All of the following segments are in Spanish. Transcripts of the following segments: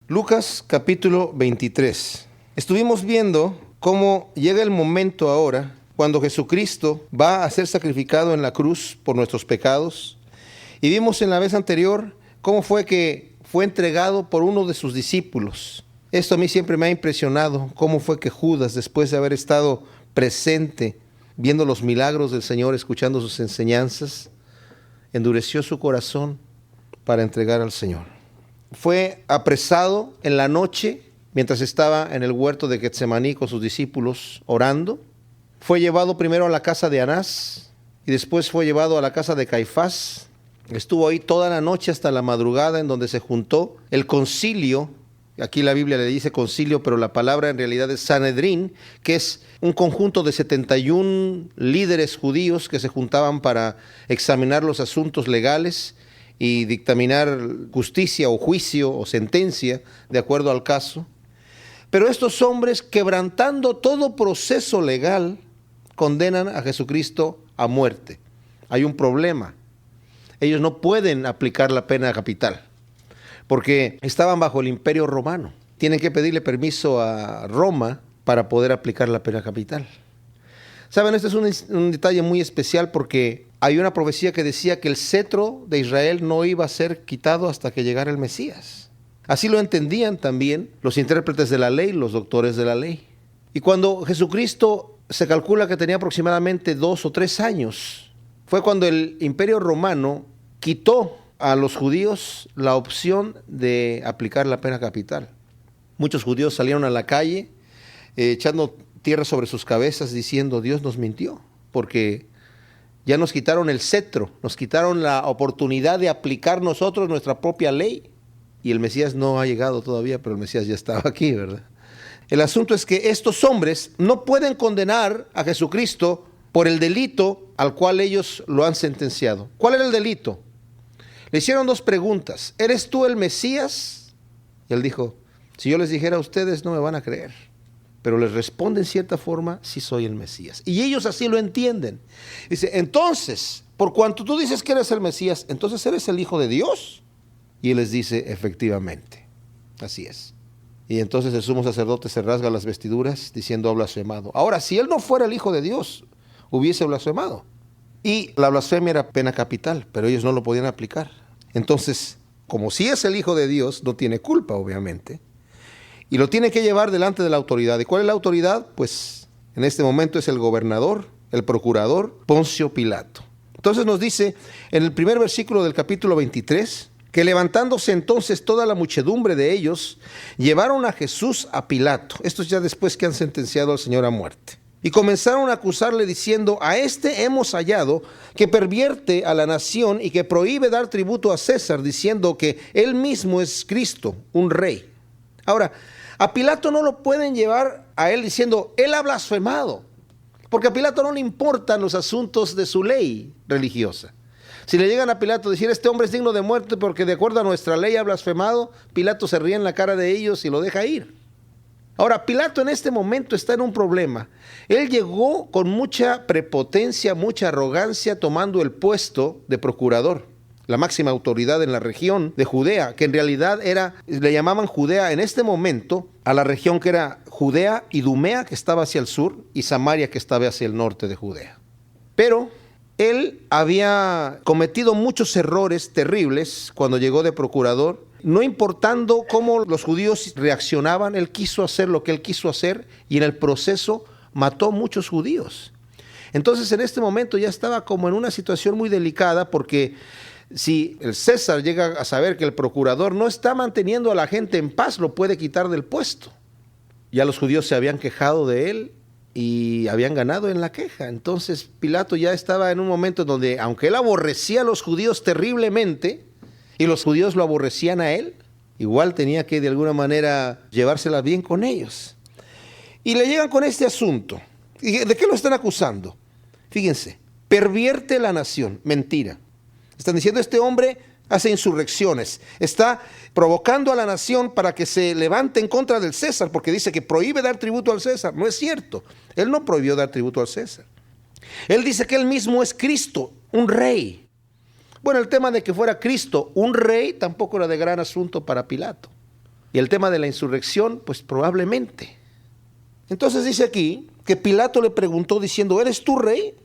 Lucas capítulo 23. Estuvimos viendo cómo llega el momento ahora cuando Jesucristo va a ser sacrificado en la cruz por nuestros pecados. Y vimos en la vez anterior cómo fue que fue entregado por uno de sus discípulos. Esto a mí siempre me ha impresionado, cómo fue que Judas, después de haber estado presente, viendo los milagros del Señor, escuchando sus enseñanzas, endureció su corazón para entregar al Señor. Fue apresado en la noche mientras estaba en el huerto de Getsemaní con sus discípulos orando. Fue llevado primero a la casa de Anás y después fue llevado a la casa de Caifás. Estuvo ahí toda la noche hasta la madrugada, en donde se juntó el concilio. Aquí la Biblia le dice concilio, pero la palabra en realidad es Sanedrín, que es un conjunto de 71 líderes judíos que se juntaban para examinar los asuntos legales y dictaminar justicia o juicio o sentencia de acuerdo al caso. Pero estos hombres, quebrantando todo proceso legal, condenan a Jesucristo a muerte. Hay un problema. Ellos no pueden aplicar la pena capital porque estaban bajo el Imperio Romano. Tienen que pedirle permiso a Roma para poder aplicar la pena capital. Saben, este es un detalle muy especial porque hay una profecía que decía que el cetro de Israel no iba a ser quitado hasta que llegara el Mesías. Así lo entendían también los intérpretes de la ley, los doctores de la ley. Y cuando Jesucristo se calcula que tenía aproximadamente 2 o 3 años, fue cuando el Imperio Romano quitó a los judíos la opción de aplicar la pena capital. Muchos judíos salieron a la calle echando tierra sobre sus cabezas diciendo: Dios nos mintió, porque ya nos quitaron el cetro, nos quitaron la oportunidad de aplicar nosotros nuestra propia ley. Y el Mesías no ha llegado todavía, pero el Mesías ya estaba aquí, ¿verdad? El asunto es que estos hombres no pueden condenar a Jesucristo por el delito al cual ellos lo han sentenciado. ¿Cuál era el delito? Le hicieron 2 preguntas. ¿Eres tú el Mesías? Y él dijo: si yo les dijera a ustedes no me van a creer. Pero les responde en cierta forma: sí soy el Mesías. Y ellos así lo entienden. Dice: entonces, por cuanto tú dices que eres el Mesías, ¿entonces eres el Hijo de Dios? Y él les dice: efectivamente, así es. Y entonces el sumo sacerdote se rasga las vestiduras diciendo: ha blasfemado. Ahora, si él no fuera el Hijo de Dios, hubiese blasfemado. Y la blasfemia era pena capital, pero ellos no lo podían aplicar. Entonces, como si es el Hijo de Dios, no tiene culpa, obviamente. Y lo tiene que llevar delante de la autoridad. ¿Y cuál es la autoridad? Pues en este momento es el gobernador, el procurador, Poncio Pilato. Entonces nos dice en el primer versículo del capítulo 23... que levantándose entonces toda la muchedumbre de ellos, llevaron a Jesús a Pilato. Esto es ya después que han sentenciado al Señor a muerte. Y comenzaron a acusarle diciendo: a este hemos hallado que pervierte a la nación y que prohíbe dar tributo a César, diciendo que él mismo es Cristo, un rey. Ahora, a Pilato no lo pueden llevar a él diciendo: él ha blasfemado, porque a Pilato no le importan los asuntos de su ley religiosa. Si le llegan a Pilato a decir: este hombre es digno de muerte porque de acuerdo a nuestra ley ha blasfemado, Pilato se ríe en la cara de ellos y lo deja ir. Ahora, Pilato en este momento está en un problema. Él llegó con mucha prepotencia, mucha arrogancia, tomando el puesto de procurador, la máxima autoridad en la región de Judea, que en realidad le llamaban Judea en este momento a la región que era Judea, Idumea, que estaba hacia el sur, y Samaria, que estaba hacia el norte de Judea. Pero él había cometido muchos errores terribles cuando llegó de procurador. No importando cómo los judíos reaccionaban, él quiso hacer lo que él quiso hacer y en el proceso mató muchos judíos. Entonces en este momento ya estaba como en una situación muy delicada, porque si el César llega a saber que el procurador no está manteniendo a la gente en paz, lo puede quitar del puesto. Ya los judíos se habían quejado de él y habían ganado en la queja. Entonces Pilato ya estaba en un momento donde, aunque él aborrecía a los judíos terriblemente y los judíos lo aborrecían a él, igual tenía que de alguna manera llevársela bien con ellos. Y le llegan con este asunto. ¿Y de qué lo están acusando? Fíjense: pervierte la nación. Mentira. Están diciendo: este hombre hace insurrecciones, está provocando a la nación para que se levante en contra del César, porque dice que prohíbe dar tributo al César. No es cierto. Él no prohibió dar tributo al César. Él dice que él mismo es Cristo, un rey. Bueno, el tema de que fuera Cristo un rey tampoco era de gran asunto para Pilato. Y el tema de la insurrección, pues probablemente. Entonces dice aquí que Pilato le preguntó diciendo, ¿eres tú rey?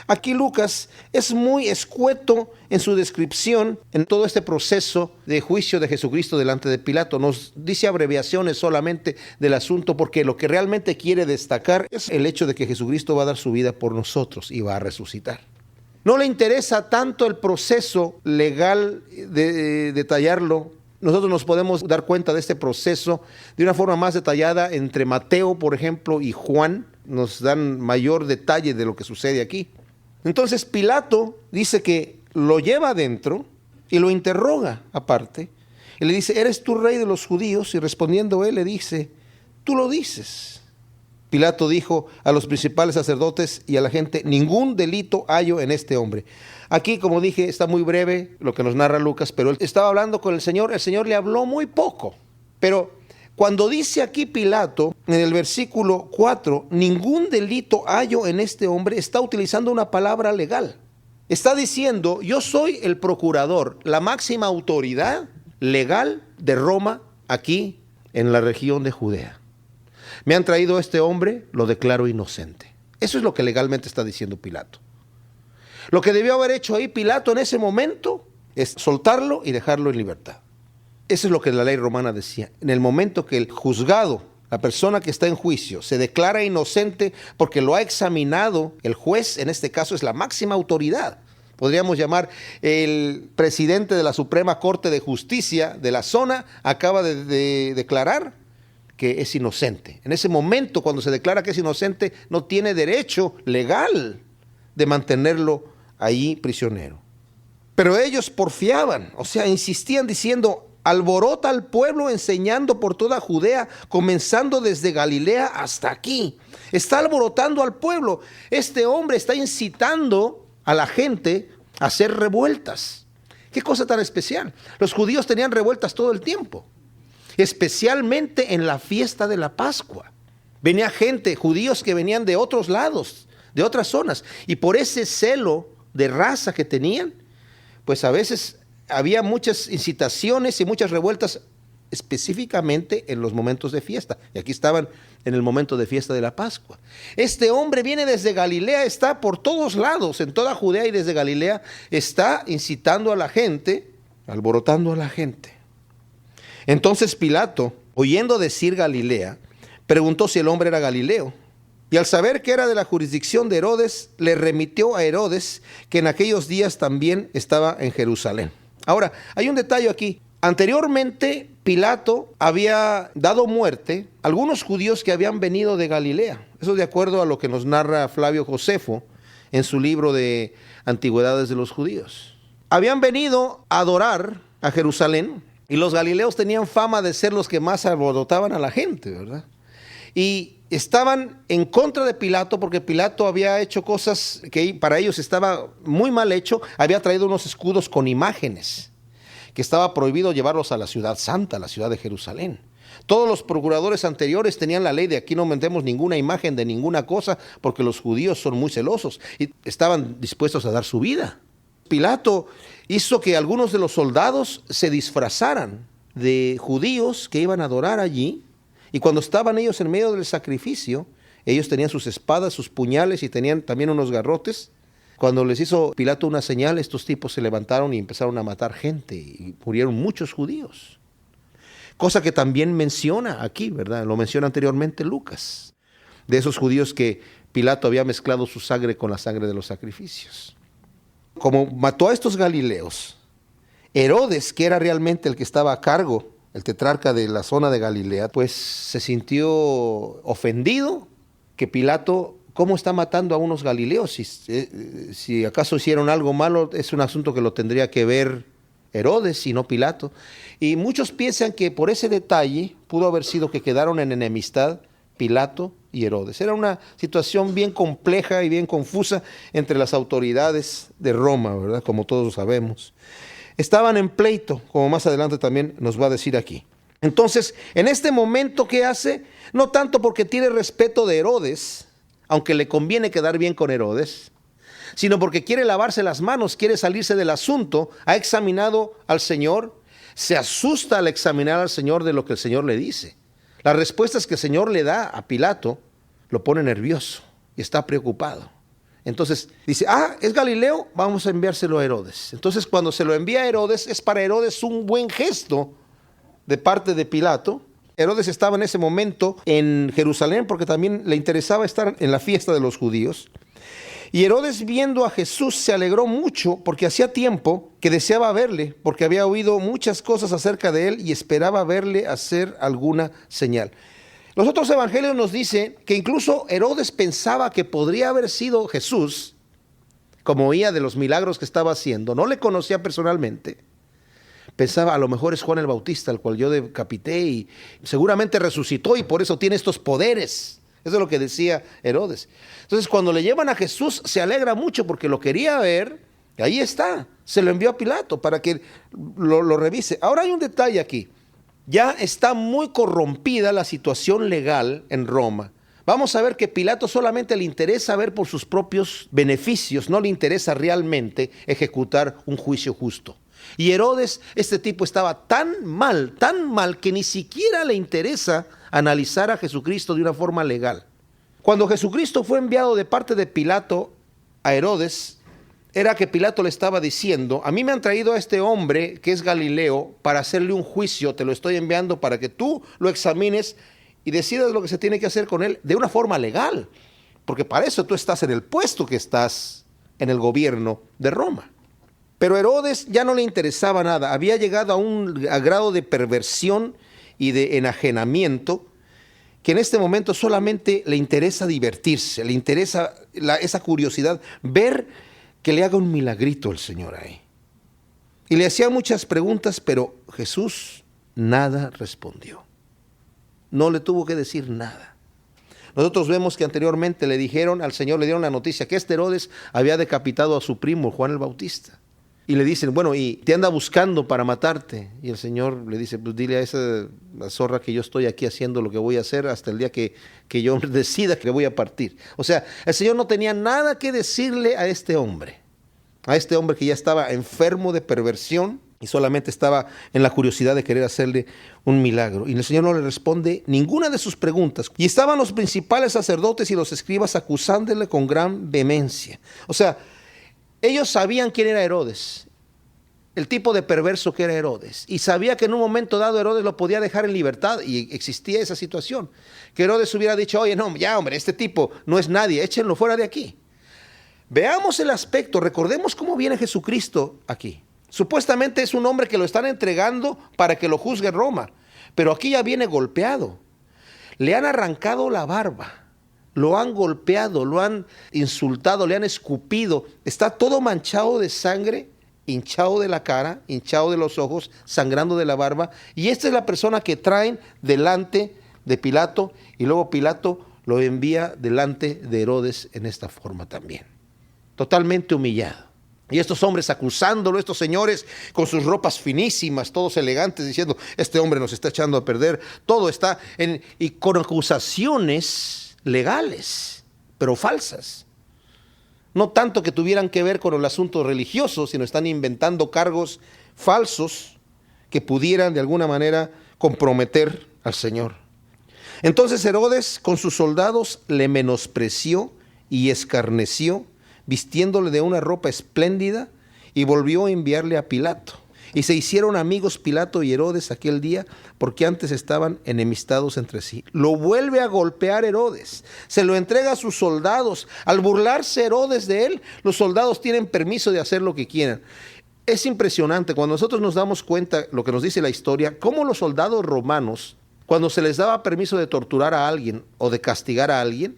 Aquí Lucas es muy escueto en su descripción en todo este proceso de juicio de Jesucristo delante de Pilato. Nos dice abreviaciones solamente del asunto porque lo que realmente quiere destacar es el hecho de que Jesucristo va a dar su vida por nosotros y va a resucitar. No le interesa tanto el proceso legal de detallarlo. Nosotros nos podemos dar cuenta de este proceso de una forma más detallada entre Mateo, por ejemplo, y Juan. Nos dan mayor detalle de lo que sucede aquí. Entonces Pilato dice que lo lleva adentro y lo interroga aparte. Y le dice, ¿eres tú rey de los judíos? Y respondiendo él le dice, tú lo dices. Pilato dijo a los principales sacerdotes y a la gente, ningún delito hallo en este hombre. Aquí, como dije, está muy breve lo que nos narra Lucas, pero él estaba hablando con el Señor le habló muy poco. Pero cuando dice aquí Pilato, en el versículo 4, ningún delito hallo en este hombre, está utilizando una palabra legal. Está diciendo, yo soy el procurador, la máxima autoridad legal de Roma aquí en la región de Judea. Me han traído a este hombre, lo declaro inocente. Eso es lo que legalmente está diciendo Pilato. Lo que debió haber hecho ahí Pilato en ese momento es soltarlo y dejarlo en libertad. Eso es lo que la ley romana decía. En el momento que el juzgado, la persona que está en juicio, se declara inocente porque lo ha examinado, el juez en este caso es la máxima autoridad. Podríamos llamar el presidente de la Suprema Corte de Justicia de la zona, acaba de declarar que es inocente. En ese momento, cuando se declara que es inocente, no tiene derecho legal de mantenerlo ahí prisionero. Pero ellos porfiaban, o sea, insistían diciendo, alborota al pueblo enseñando por toda Judea, comenzando desde Galilea hasta aquí. Está alborotando al pueblo. Este hombre está incitando a la gente a hacer revueltas. Qué cosa tan especial. Los judíos tenían revueltas todo el tiempo, especialmente en la fiesta de la Pascua. Venía gente, judíos que venían de otros lados, de otras zonas, y por ese celo de raza que tenían, pues a veces había muchas incitaciones y muchas revueltas específicamente en los momentos de fiesta. Y aquí estaban en el momento de fiesta de la Pascua. Este hombre viene desde Galilea, está por todos lados, en toda Judea y desde Galilea, está incitando a la gente, alborotando a la gente. Entonces Pilato, oyendo decir Galilea, preguntó si el hombre era galileo. Y al saber que era de la jurisdicción de Herodes, le remitió a Herodes, que en aquellos días también estaba en Jerusalén. Ahora, hay un detalle aquí. Anteriormente, Pilato había dado muerte a algunos judíos que habían venido de Galilea. Eso de acuerdo a lo que nos narra Flavio Josefo en su libro de Antigüedades de los Judíos. Habían venido a adorar a Jerusalén y los galileos tenían fama de ser los que más alborotaban a la gente, ¿verdad? Y estaban en contra de Pilato porque Pilato había hecho cosas que para ellos estaba muy mal hecho. Había traído unos escudos con imágenes que estaba prohibido llevarlos a la ciudad santa, a la ciudad de Jerusalén. Todos los procuradores anteriores tenían la ley de aquí no metemos ninguna imagen de ninguna cosa porque los judíos son muy celosos y estaban dispuestos a dar su vida. Pilato hizo que algunos de los soldados se disfrazaran de judíos que iban a adorar allí. Y cuando estaban ellos en medio del sacrificio, ellos tenían sus espadas, sus puñales y tenían también unos garrotes. Cuando les hizo Pilato una señal, estos tipos se levantaron y empezaron a matar gente y murieron muchos judíos. Cosa que también menciona aquí, ¿verdad? Lo menciona anteriormente Lucas, de esos judíos que Pilato había mezclado su sangre con la sangre de los sacrificios. Como mató a estos galileos, Herodes, que era realmente el que estaba a cargo, el tetrarca de la zona de Galilea, pues se sintió ofendido que Pilato, ¿cómo está matando a unos galileos? Si acaso hicieron algo malo, es un asunto que lo tendría que ver Herodes y no Pilato. Y muchos piensan que por ese detalle pudo haber sido que quedaron en enemistad Pilato y Herodes. Era una situación bien compleja y bien confusa entre las autoridades de Roma, ¿verdad? Como todos sabemos. Estaban en pleito, como más adelante también nos va a decir aquí. Entonces, en este momento, ¿qué hace? No tanto porque tiene respeto de Herodes, aunque le conviene quedar bien con Herodes, sino porque quiere lavarse las manos, quiere salirse del asunto, ha examinado al Señor, se asusta al examinar al Señor de lo que el Señor le dice. Las respuestas que el Señor le da a Pilato lo pone nervioso y está preocupado. Entonces dice, es Galileo, vamos a enviárselo a Herodes. Entonces cuando se lo envía a Herodes, es para Herodes un buen gesto de parte de Pilato. Herodes estaba en ese momento en Jerusalén porque también le interesaba estar en la fiesta de los judíos. Y Herodes, viendo a Jesús, se alegró mucho porque hacía tiempo que deseaba verle, porque había oído muchas cosas acerca de él y esperaba verle hacer alguna señal. Los otros evangelios nos dicen que incluso Herodes pensaba que podría haber sido Jesús, como oía de los milagros que estaba haciendo. No le conocía personalmente. Pensaba, a lo mejor es Juan el Bautista, al cual yo decapité y seguramente resucitó y por eso tiene estos poderes. Eso es lo que decía Herodes. Entonces, cuando le llevan a Jesús, se alegra mucho porque lo quería ver. Y ahí está. Se lo envió a Pilato para que lo revise. Ahora hay un detalle aquí. Ya está muy corrompida la situación legal en Roma. Vamos a ver que Pilato solamente le interesa ver por sus propios beneficios. No le interesa realmente ejecutar un juicio justo. Y Herodes, este tipo, estaba tan mal, que ni siquiera le interesa analizar a Jesucristo de una forma legal. Cuando Jesucristo fue enviado de parte de Pilato a Herodes, era que Pilato le estaba diciendo, a mí me han traído a este hombre que es Galileo para hacerle un juicio, te lo estoy enviando para que tú lo examines y decidas lo que se tiene que hacer con él de una forma legal, porque para eso tú estás en el puesto que estás en el gobierno de Roma. Pero Herodes ya no le interesaba nada, había llegado a grado de perversión y de enajenamiento, que en este momento solamente le interesa divertirse, le interesa esa curiosidad, ver que le haga un milagrito el Señor ahí. Y le hacía muchas preguntas, pero Jesús nada respondió. No le tuvo que decir nada. Nosotros vemos que anteriormente le dijeron al Señor, le dieron la noticia que Herodes había decapitado a su primo, Juan el Bautista. Y le dicen, bueno, y te anda buscando para matarte. Y el Señor le dice, pues dile a esa zorra que yo estoy aquí haciendo lo que voy a hacer hasta el día que yo decida que voy a partir. O sea, el Señor no tenía nada que decirle a este hombre que ya estaba enfermo de perversión y solamente estaba en la curiosidad de querer hacerle un milagro. Y el Señor no le responde ninguna de sus preguntas. Y estaban los principales sacerdotes y los escribas acusándole con gran vehemencia. O sea, ellos sabían quién era Herodes, el tipo de perverso que era Herodes, y sabía que en un momento dado Herodes lo podía dejar en libertad, y existía esa situación, que Herodes hubiera dicho, oye, no, ya hombre, este tipo no es nadie, échenlo fuera de aquí. Veamos el aspecto, recordemos cómo viene Jesucristo aquí. Supuestamente es un hombre que lo están entregando para que lo juzgue Roma, pero aquí ya viene golpeado, le han arrancado la barba. Lo han golpeado, lo han insultado, le han escupido. Está todo manchado de sangre, hinchado de la cara, hinchado de los ojos, sangrando de la barba. Y esta es la persona que traen delante de Pilato. Y luego Pilato lo envía delante de Herodes en esta forma también. Totalmente humillado. Y estos hombres acusándolo, estos señores con sus ropas finísimas, todos elegantes, diciendo, este hombre nos está echando a perder. Todo está y con acusaciones legales, pero falsas. No tanto que tuvieran que ver con el asunto religioso, sino están inventando cargos falsos que pudieran de alguna manera comprometer al Señor. Entonces Herodes con sus soldados le menospreció y escarneció, vistiéndole de una ropa espléndida, y volvió a enviarle a Pilato. Y se hicieron amigos Pilato y Herodes aquel día, porque antes estaban enemistados entre sí. Lo vuelve a golpear Herodes, se lo entrega a sus soldados. Al burlarse Herodes de él, los soldados tienen permiso de hacer lo que quieran. Es impresionante cuando nosotros nos damos cuenta, lo que nos dice la historia, cómo los soldados romanos, cuando se les daba permiso de torturar a alguien o de castigar a alguien,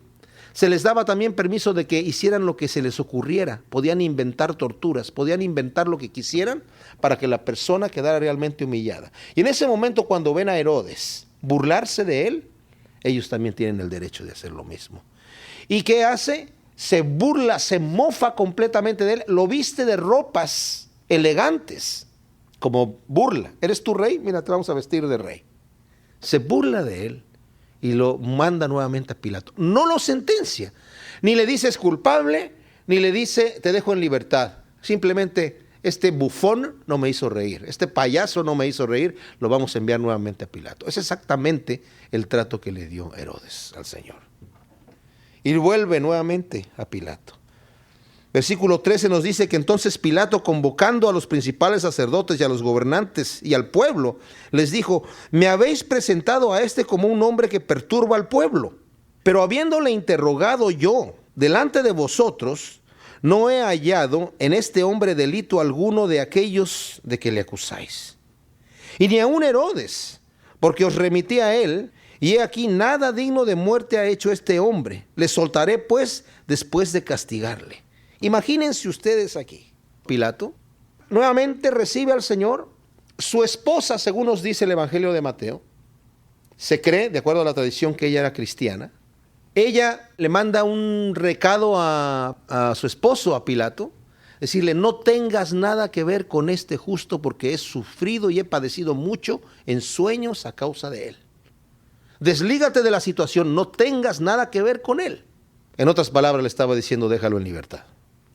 se les daba también permiso de que hicieran lo que se les ocurriera. Podían inventar torturas, podían inventar lo que quisieran para que la persona quedara realmente humillada. Y en ese momento, cuando ven a Herodes burlarse de él, ellos también tienen el derecho de hacer lo mismo. ¿Y qué hace? Se burla, se mofa completamente de él, lo viste de ropas elegantes, como burla. ¿Eres tú rey? Mira, te vamos a vestir de rey. Se burla de él. Y lo manda nuevamente a Pilato. No lo sentencia, ni le dice es culpable, ni le dice te dejo en libertad. Simplemente este bufón no me hizo reír, este payaso no me hizo reír, lo vamos a enviar nuevamente a Pilato. Es exactamente el trato que le dio Herodes al Señor. Y vuelve nuevamente a Pilato. Versículo 13 nos dice que entonces Pilato, convocando a los principales sacerdotes y a los gobernantes y al pueblo, les dijo: me habéis presentado a este como un hombre que perturba al pueblo, pero habiéndole interrogado yo delante de vosotros, no he hallado en este hombre delito alguno de aquellos de que le acusáis. Y ni aun Herodes, porque os remití a él, y he aquí nada digno de muerte ha hecho este hombre. Le soltaré pues después de castigarle. Imagínense ustedes aquí, Pilato nuevamente recibe al Señor. Su esposa, según nos dice el Evangelio de Mateo, se cree, de acuerdo a la tradición, que ella era cristiana. Ella le manda un recado a su esposo, a Pilato, decirle: no tengas nada que ver con este justo, porque he sufrido y he padecido mucho en sueños a causa de él. Deslígate de la situación, no tengas nada que ver con él. En otras palabras, le estaba diciendo: déjalo en libertad.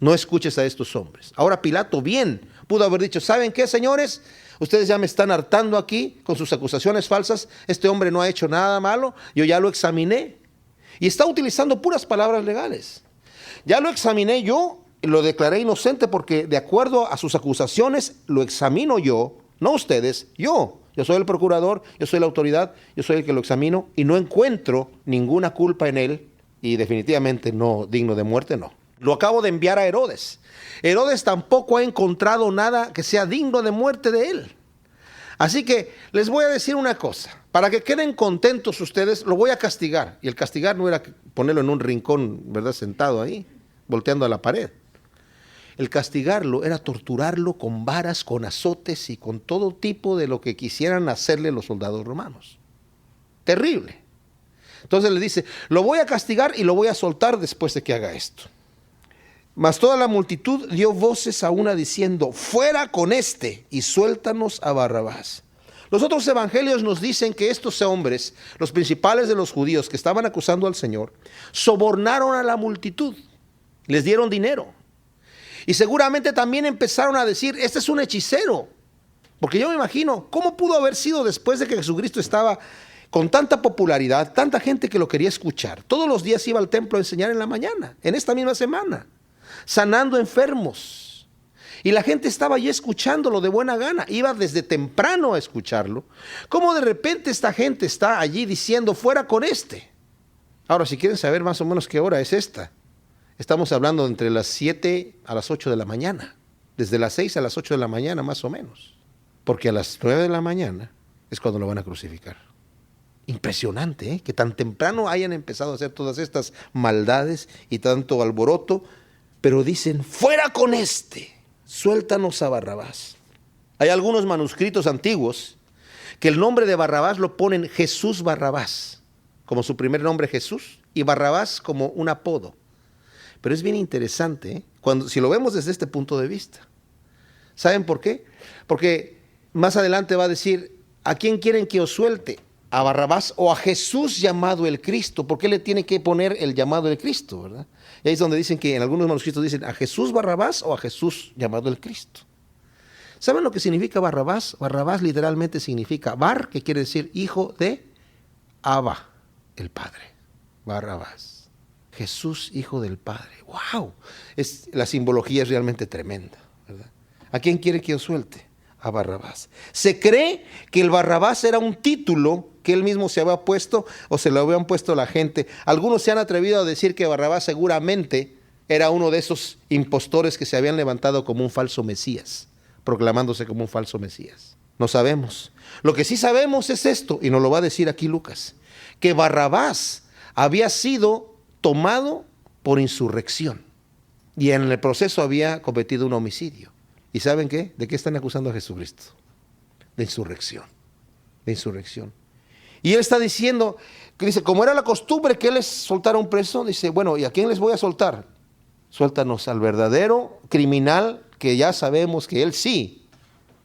No escuches a estos hombres. Ahora Pilato bien pudo haber dicho: ¿saben qué, señores? Ustedes ya me están hartando aquí con sus acusaciones falsas. Este hombre no ha hecho nada malo. Yo ya lo examiné. Y está utilizando puras palabras legales. Ya lo examiné yo y lo declaré inocente, porque de acuerdo a sus acusaciones lo examino yo, no ustedes, yo. Yo soy el procurador, yo soy la autoridad, yo soy el que lo examino y no encuentro ninguna culpa en él, y definitivamente no digno de muerte, no. Lo acabo de enviar a Herodes. Herodes tampoco ha encontrado nada que sea digno de muerte de él. Así que les voy a decir una cosa. Para que queden contentos ustedes, lo voy a castigar. Y el castigar no era ponerlo en un rincón, ¿verdad?, sentado ahí, volteando a la pared. El castigarlo era torturarlo con varas, con azotes y con todo tipo de lo que quisieran hacerle los soldados romanos. Terrible. Entonces le dice: lo voy a castigar y lo voy a soltar después de que haga esto. Mas toda la multitud dio voces a una diciendo: fuera con este y suéltanos a Barrabás. Los otros evangelios nos dicen que estos hombres, los principales de los judíos que estaban acusando al Señor, sobornaron a la multitud, les dieron dinero. Y seguramente también empezaron a decir: este es un hechicero. Porque yo me imagino, ¿cómo pudo haber sido después de que Jesucristo estaba con tanta popularidad, tanta gente que lo quería escuchar? Todos los días iba al templo a enseñar en la mañana, en esta misma semana, sanando enfermos. Y la gente estaba allí escuchándolo de buena gana, iba desde temprano a escucharlo. ¿Cómo de repente esta gente está allí diciendo: fuera con este? Ahora, si quieren saber más o menos qué hora es esta, estamos hablando entre las 7 a las 8 de la mañana, desde las 6 a las 8 de la mañana más o menos, porque a las 9 de la mañana es cuando lo van a crucificar. Impresionante, ¿eh?, que tan temprano hayan empezado a hacer todas estas maldades y tanto alboroto, pero dicen: fuera con este, suéltanos a Barrabás. Hay algunos manuscritos antiguos que el nombre de Barrabás lo ponen Jesús Barrabás, como su primer nombre Jesús, y Barrabás como un apodo. Pero es bien interesante, ¿eh?, si lo vemos desde este punto de vista. ¿Saben por qué? Porque más adelante va a decir: ¿a quién quieren que os suelte? ¿A Barrabás o a Jesús llamado el Cristo? ¿Por qué le tiene que poner el llamado el Cristo, verdad? Y ahí es donde dicen que en algunos manuscritos dicen: ¿a Jesús Barrabás o a Jesús llamado el Cristo? ¿Saben lo que significa Barrabás? Barrabás literalmente significa Bar, que quiere decir hijo de Abba, el Padre. Barrabás. Jesús, hijo del Padre. ¡Wow! La simbología es realmente tremenda, ¿verdad? ¿A quién quiere que os suelte? A Barrabás. Se cree que el Barrabás era un título que él mismo se había puesto, o se lo habían puesto la gente. Algunos se han atrevido a decir que Barrabás seguramente era uno de esos impostores que se habían levantado como un falso Mesías, proclamándose como un falso Mesías. No sabemos. Lo que sí sabemos es esto, y nos lo va a decir aquí Lucas, que Barrabás había sido tomado por insurrección y en el proceso había cometido un homicidio. ¿Y saben qué? ¿De qué están acusando a Jesucristo? De insurrección. De insurrección. Y él está diciendo, que dice, como era la costumbre que él les soltara un preso, dice: bueno, ¿y a quién les voy a soltar? Suéltanos al verdadero criminal, que ya sabemos que él sí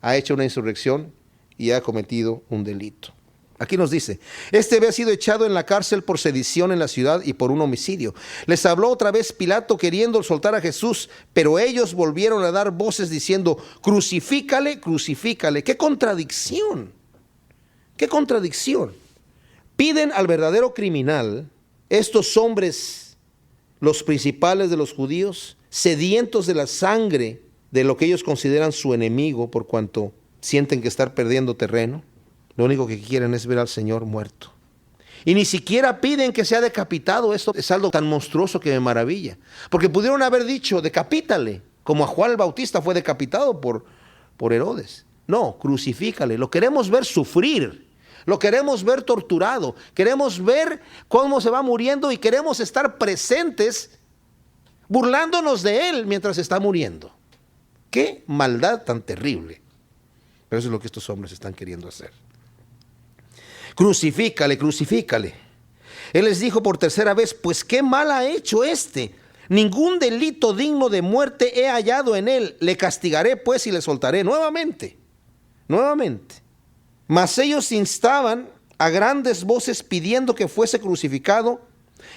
ha hecho una insurrección y ha cometido un delito. Aquí nos dice, este había sido echado en la cárcel por sedición en la ciudad y por un homicidio. Les habló otra vez Pilato queriendo soltar a Jesús, pero ellos volvieron a dar voces diciendo, crucifícale, crucifícale. ¡Qué contradicción! ¡Qué contradicción! Piden al verdadero criminal, estos hombres, los principales de los judíos, sedientos de la sangre de lo que ellos consideran su enemigo por cuanto sienten que están perdiendo terreno. Lo único que quieren es ver al Señor muerto. Y ni siquiera piden que sea decapitado. Esto es algo tan monstruoso que me maravilla. Porque pudieron haber dicho, decapítale, como a Juan el Bautista fue decapitado por Herodes. No, crucifícale. Lo queremos ver sufrir. Lo queremos ver torturado. Queremos ver cómo se va muriendo y queremos estar presentes burlándonos de él mientras está muriendo. ¡Qué maldad tan terrible! Pero eso es lo que estos hombres están queriendo hacer. Crucifícale, crucifícale. Él les dijo por tercera vez, pues qué mal ha hecho este. Ningún delito digno de muerte he hallado en él. Le castigaré pues y le soltaré nuevamente. Mas ellos instaban a grandes voces pidiendo que fuese crucificado.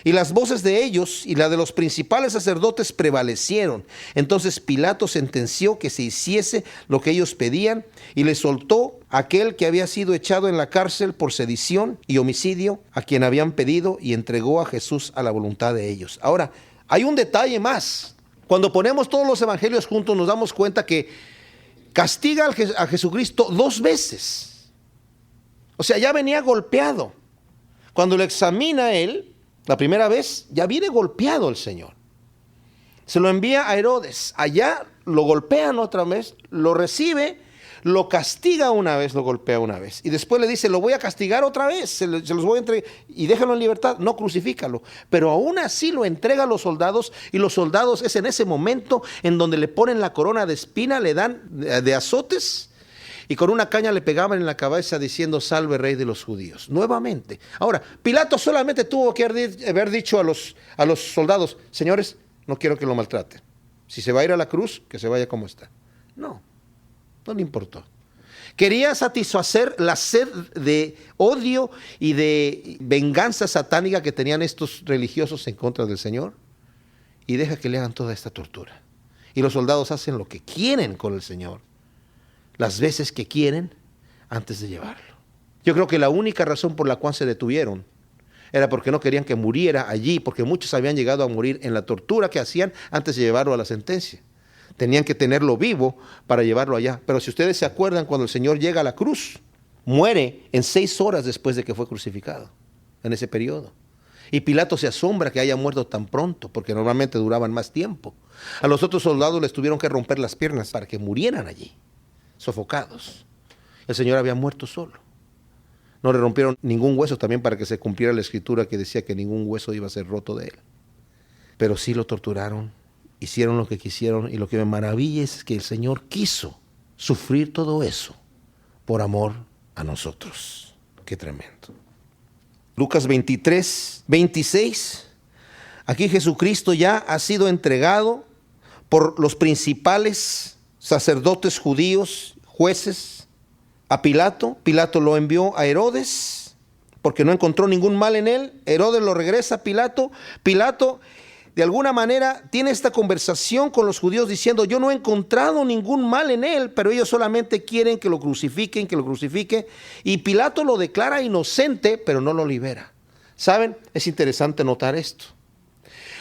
Y las voces de ellos y la de los principales sacerdotes prevalecieron. Entonces Pilato sentenció que se hiciese lo que ellos pedían y le soltó a aquel que había sido echado en la cárcel por sedición y homicidio, a quien habían pedido, y entregó a Jesús a la voluntad de ellos. Ahora, hay un detalle más. Cuando ponemos todos los evangelios juntos nos damos cuenta que castiga a Jesucristo 2 veces. O sea, ya venía golpeado. Cuando lo examina él, la primera vez ya viene golpeado el Señor. Se lo envía a Herodes. Allá lo golpean otra vez, lo recibe, lo castiga una vez, lo golpea una vez. Y después le dice, lo voy a castigar otra vez, se los voy a entregar y déjalo en libertad. No, crucifícalo. Pero aún así lo entrega a los soldados y los soldados es en ese momento en donde le ponen la corona de espina, le dan de azotes. Y con una caña le pegaban en la cabeza diciendo, salve rey de los judíos. Nuevamente. Ahora, Pilato solamente tuvo que haber dicho a los soldados, señores, no quiero que lo maltraten. Si se va a ir a la cruz, que se vaya como está. No le importó. Quería satisfacer la sed de odio y de venganza satánica que tenían estos religiosos en contra del Señor. Y deja que le hagan toda esta tortura. Y los soldados hacen lo que quieren con el Señor, las veces que quieren antes de llevarlo. Yo creo que la única razón por la cual se detuvieron era porque no querían que muriera allí, porque muchos habían llegado a morir en la tortura que hacían antes de llevarlo a la sentencia. Tenían que tenerlo vivo para llevarlo allá. Pero si ustedes se acuerdan, cuando el Señor llega a la cruz, muere en 6 horas después de que fue crucificado, en ese periodo. Y Pilato se asombra que haya muerto tan pronto, porque normalmente duraban más tiempo. A los otros soldados les tuvieron que romper las piernas para que murieran allí, sofocados. El Señor había muerto solo. No le rompieron ningún hueso también para que se cumpliera la escritura que decía que ningún hueso iba a ser roto de él. Pero sí lo torturaron, hicieron lo que quisieron, y lo que me maravilla es que el Señor quiso sufrir todo eso por amor a nosotros. Qué tremendo. Lucas 23, 26. Aquí Jesucristo ya ha sido entregado por los principales sacerdotes judíos, jueces, a Pilato. Pilato lo envió a Herodes porque no encontró ningún mal en él. Herodes lo regresa a Pilato. Pilato de alguna manera tiene esta conversación con los judíos diciendo, yo no he encontrado ningún mal en él, pero ellos solamente quieren que lo crucifiquen, y Pilato lo declara inocente, pero no lo libera. ¿Saben? Es interesante notar esto.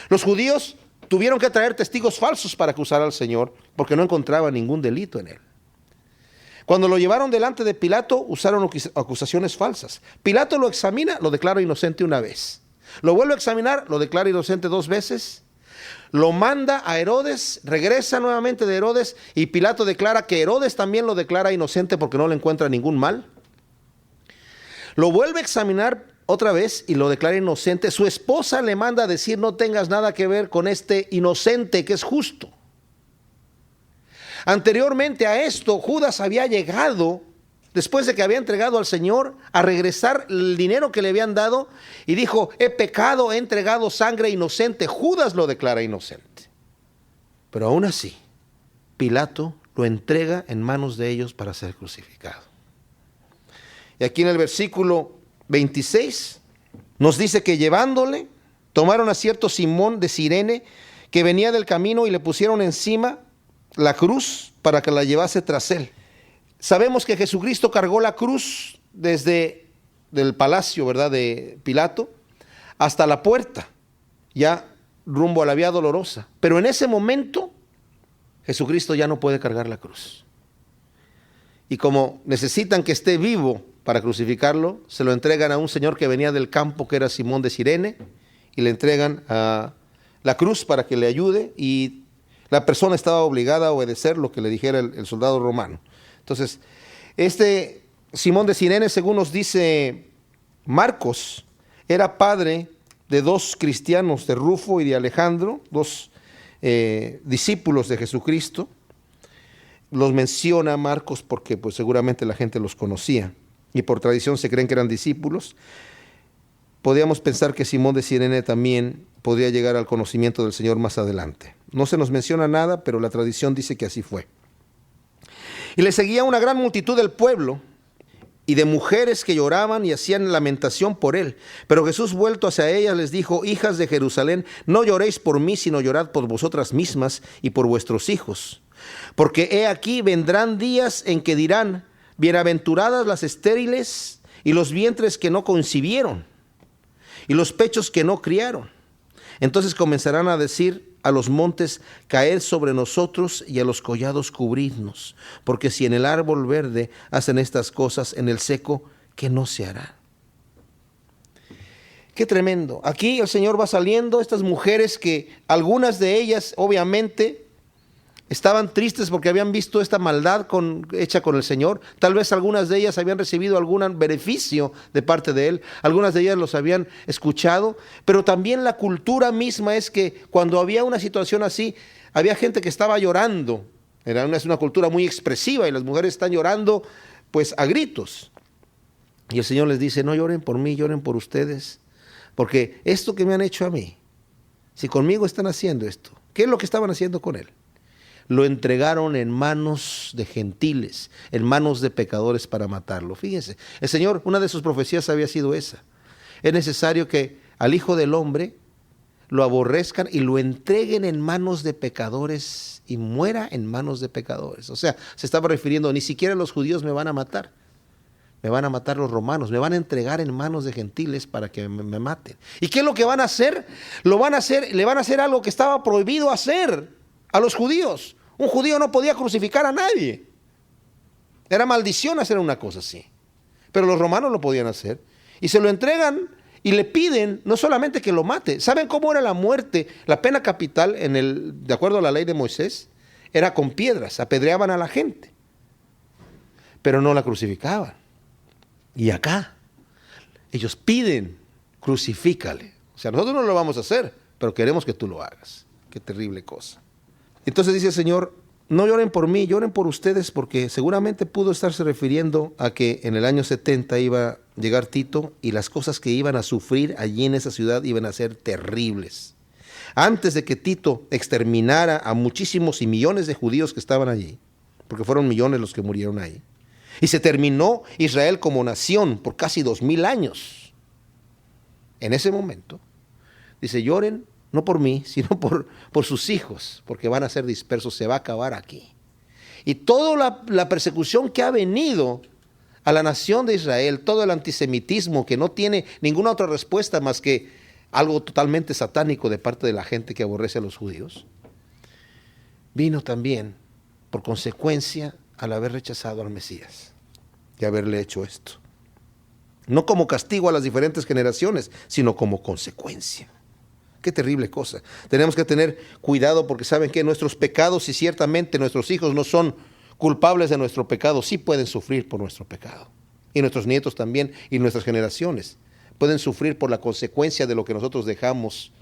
Los judíos tuvieron que traer testigos falsos para acusar al Señor, porque no encontraban ningún delito en él. Cuando lo llevaron delante de Pilato, usaron acusaciones falsas. Pilato lo examina, lo declara inocente una vez. Lo vuelve a examinar, lo declara inocente 2 veces. Lo manda a Herodes, regresa nuevamente de Herodes, y Pilato declara que Herodes también lo declara inocente porque no le encuentra ningún mal. Lo vuelve a examinar otra vez y lo declara inocente. Su esposa le manda a decir, no tengas nada que ver con este inocente que es justo. Anteriormente a esto, Judas había llegado, después de que había entregado al Señor, a regresar el dinero que le habían dado, y dijo, he pecado, he entregado sangre inocente. Judas lo declara inocente. Pero aún así, Pilato lo entrega en manos de ellos para ser crucificado. Y aquí en el versículo 26 nos dice que llevándole, tomaron a cierto Simón de Cirene que venía del camino y le pusieron encima la cruz para que la llevase tras él. Sabemos que Jesucristo cargó la cruz desde el palacio, ¿verdad?, de Pilato hasta la puerta, ya rumbo a la Vía Dolorosa. Pero en ese momento Jesucristo ya no puede cargar la cruz. Y como necesitan que esté vivo para crucificarlo, se lo entregan a un señor que venía del campo, que era Simón de Cirene, y le entregan a la cruz para que le ayude, y la persona estaba obligada a obedecer lo que le dijera el soldado romano. Entonces, este Simón de Cirene, según nos dice Marcos, era padre de dos cristianos, de Rufo y de Alejandro, dos discípulos de Jesucristo. Los menciona Marcos porque pues seguramente la gente los conocía y por tradición se creen que eran discípulos. Podríamos pensar que Simón de Cirene también podría llegar al conocimiento del Señor más adelante. No se nos menciona nada, pero la tradición dice que así fue. Y le seguía una gran multitud del pueblo y de mujeres que lloraban y hacían lamentación por él. Pero Jesús, vuelto hacia ellas, les dijo: hijas de Jerusalén, no lloréis por mí, sino llorad por vosotras mismas y por vuestros hijos. Porque he aquí vendrán días en que dirán: bienaventuradas las estériles y los vientres que no concibieron y los pechos que no criaron. Entonces comenzarán a decir a los montes: caed sobre nosotros, y a los collados cubridnos. Porque si en el árbol verde hacen estas cosas, en el seco, ¿qué no se hará? Qué tremendo. Aquí el Señor va saliendo, estas mujeres que algunas de ellas obviamente estaban tristes porque habían visto esta maldad hecha con el Señor. Tal vez algunas de ellas habían recibido algún beneficio de parte de Él. Algunas de ellas los habían escuchado. Pero también la cultura misma es que cuando había una situación así, había gente que estaba llorando. Es una cultura muy expresiva y las mujeres están llorando pues a gritos. Y el Señor les dice: no lloren por mí, lloren por ustedes. Porque esto que me han hecho a mí, si conmigo están haciendo esto, ¿qué es lo que estaban haciendo con Él? Lo entregaron en manos de gentiles, en manos de pecadores para matarlo. Fíjense, el Señor, una de sus profecías había sido esa. Es necesario que al Hijo del Hombre lo aborrezcan y lo entreguen en manos de pecadores y muera en manos de pecadores. O sea, se estaba refiriendo: ni siquiera los judíos me van a matar. Me van a matar los romanos, me van a entregar en manos de gentiles para que me maten. ¿Y qué es lo que van a hacer? Le van a hacer algo que estaba prohibido hacer a los judíos. Un judío no podía crucificar a nadie. Era maldición hacer una cosa así. Pero los romanos lo podían hacer. Y se lo entregan y le piden no solamente que lo mate. ¿Saben cómo era la muerte? La pena capital, de acuerdo a la ley de Moisés, era con piedras. Apedreaban a la gente. Pero no la crucificaban. Y acá, ellos piden: crucifícale. O sea, nosotros no lo vamos a hacer, pero queremos que tú lo hagas. Qué terrible cosa. Entonces dice el Señor: no lloren por mí, lloren por ustedes, porque seguramente pudo estarse refiriendo a que en el año 70 iba a llegar Tito y las cosas que iban a sufrir allí en esa ciudad iban a ser terribles. Antes de que Tito exterminara a muchísimos y millones de judíos que estaban allí, porque fueron millones los que murieron ahí, y se terminó Israel como nación por casi 2000 años. En ese momento, dice: lloren no por mí, sino por sus hijos, porque van a ser dispersos, se va a acabar aquí. Y toda la persecución que ha venido a la nación de Israel, todo el antisemitismo que no tiene ninguna otra respuesta más que algo totalmente satánico de parte de la gente que aborrece a los judíos, vino también por consecuencia al haber rechazado al Mesías y haberle hecho esto. No como castigo a las diferentes generaciones, sino como consecuencia. Qué terrible cosa. Tenemos que tener cuidado porque saben que nuestros pecados, y ciertamente nuestros hijos no son culpables de nuestro pecado, sí pueden sufrir por nuestro pecado. Y nuestros nietos también, y nuestras generaciones pueden sufrir por la consecuencia de lo que nosotros dejamos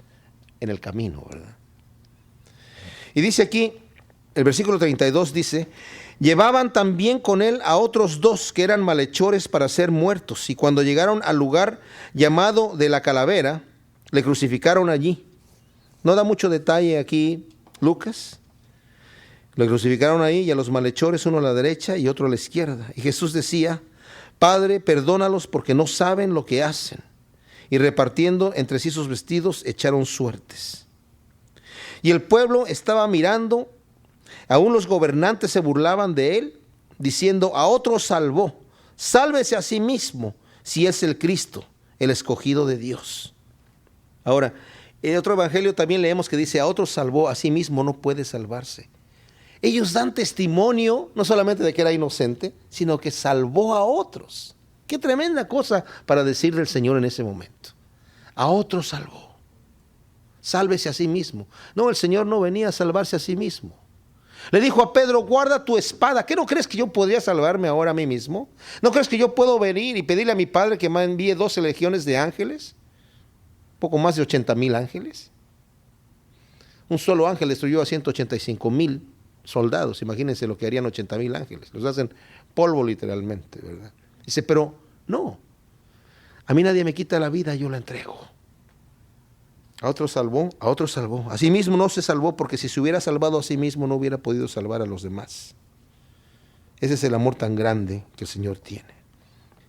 en el camino, ¿verdad? Y dice aquí, el versículo 32 dice: llevaban también con él a otros dos que eran malhechores para ser muertos, y cuando llegaron al lugar llamado de la Calavera, le crucificaron allí. No da mucho detalle aquí Lucas. Le crucificaron ahí, y a los malhechores, uno a la derecha y otro a la izquierda. Y Jesús decía: Padre, perdónalos porque no saben lo que hacen. Y repartiendo entre sí sus vestidos, echaron suertes. Y el pueblo estaba mirando, aún los gobernantes se burlaban de él, diciendo: a otro salvó, sálvese a sí mismo, si es el Cristo, el escogido de Dios. Ahora, en otro evangelio también leemos que dice: a otro salvó, a sí mismo no puede salvarse. Ellos dan testimonio no solamente de que era inocente, sino que salvó a otros. Qué tremenda cosa para decir del Señor en ese momento. A otro salvó. Sálvese a sí mismo. No, el Señor no venía a salvarse a sí mismo. Le dijo a Pedro: guarda tu espada. ¿Qué no crees que yo podría salvarme ahora a mí mismo? ¿No crees que yo puedo venir y pedirle a mi Padre que me envíe 12 legiones de ángeles? Poco más de 80,000 ángeles. Un solo ángel destruyó a 185,000 soldados. Imagínense lo que harían 80,000 ángeles. Los hacen polvo literalmente, ¿verdad? Dice: pero no, a mí nadie me quita la vida, yo la entrego. A otro salvó, a otro salvó. A sí mismo no se salvó, porque si se hubiera salvado a sí mismo no hubiera podido salvar a los demás. Ese es el amor tan grande que el Señor tiene.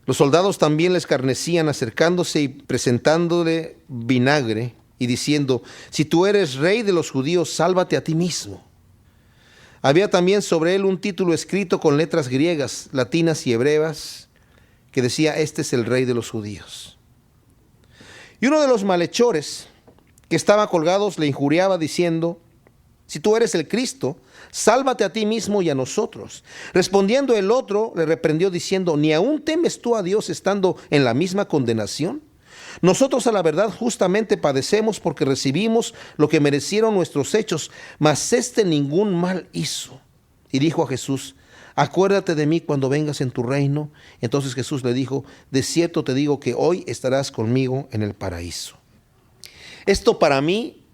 Los soldados también le escarnecían, acercándose y presentándole vinagre y diciendo: si tú eres rey de los judíos, sálvate a ti mismo. Había también sobre él un título escrito con letras griegas, latinas y hebreas, que decía: este es el rey de los judíos. Y uno de los malhechores que estaba colgados le injuriaba diciendo: si tú eres el Cristo, sálvate a ti mismo y a nosotros. Respondiendo el otro, le reprendió diciendo: ¿ni aún temes tú a Dios estando en la misma condenación? Nosotros a la verdad justamente padecemos porque recibimos lo que merecieron nuestros hechos, mas este ningún mal hizo. Y dijo a Jesús: acuérdate de mí cuando vengas en tu reino. Entonces Jesús le dijo: de cierto te digo que hoy estarás conmigo en el paraíso. Esto para mí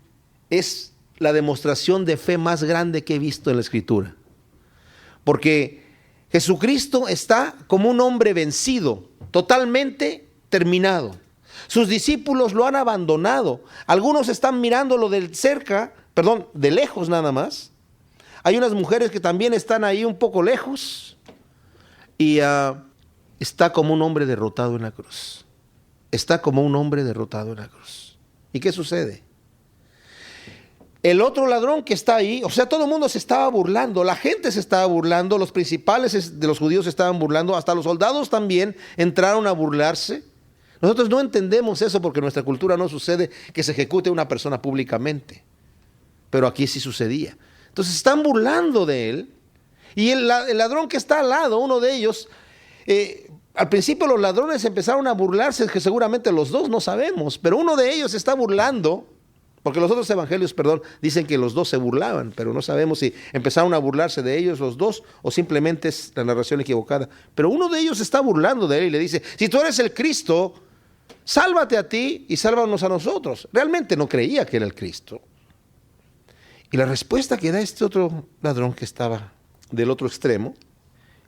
es la demostración de fe más grande que he visto en la Escritura. Porque Jesucristo está como un hombre vencido, totalmente terminado. Sus discípulos lo han abandonado. Algunos están mirándolo de lejos nada más. Hay unas mujeres que también están ahí un poco lejos. Y está como un hombre derrotado en la cruz. Está como un hombre derrotado en la cruz. ¿Y qué sucede? El otro ladrón que está ahí, o sea, todo el mundo se estaba burlando, la gente se estaba burlando, los principales de los judíos se estaban burlando, hasta los soldados también entraron a burlarse. Nosotros no entendemos eso porque en nuestra cultura no sucede que se ejecute a una persona públicamente, pero aquí sí sucedía. Entonces se están burlando de él, y el ladrón que está al lado, uno de ellos, al principio los ladrones empezaron a burlarse, que seguramente los dos, no sabemos, pero uno de ellos se está burlando. Porque los otros evangelios, dicen que los dos se burlaban, pero no sabemos si empezaron a burlarse de ellos los dos o simplemente es la narración equivocada. Pero uno de ellos está burlando de él y le dice: si tú eres el Cristo, sálvate a ti y sálvanos a nosotros. Realmente no creía que era el Cristo. Y la respuesta que da este otro ladrón que estaba del otro extremo,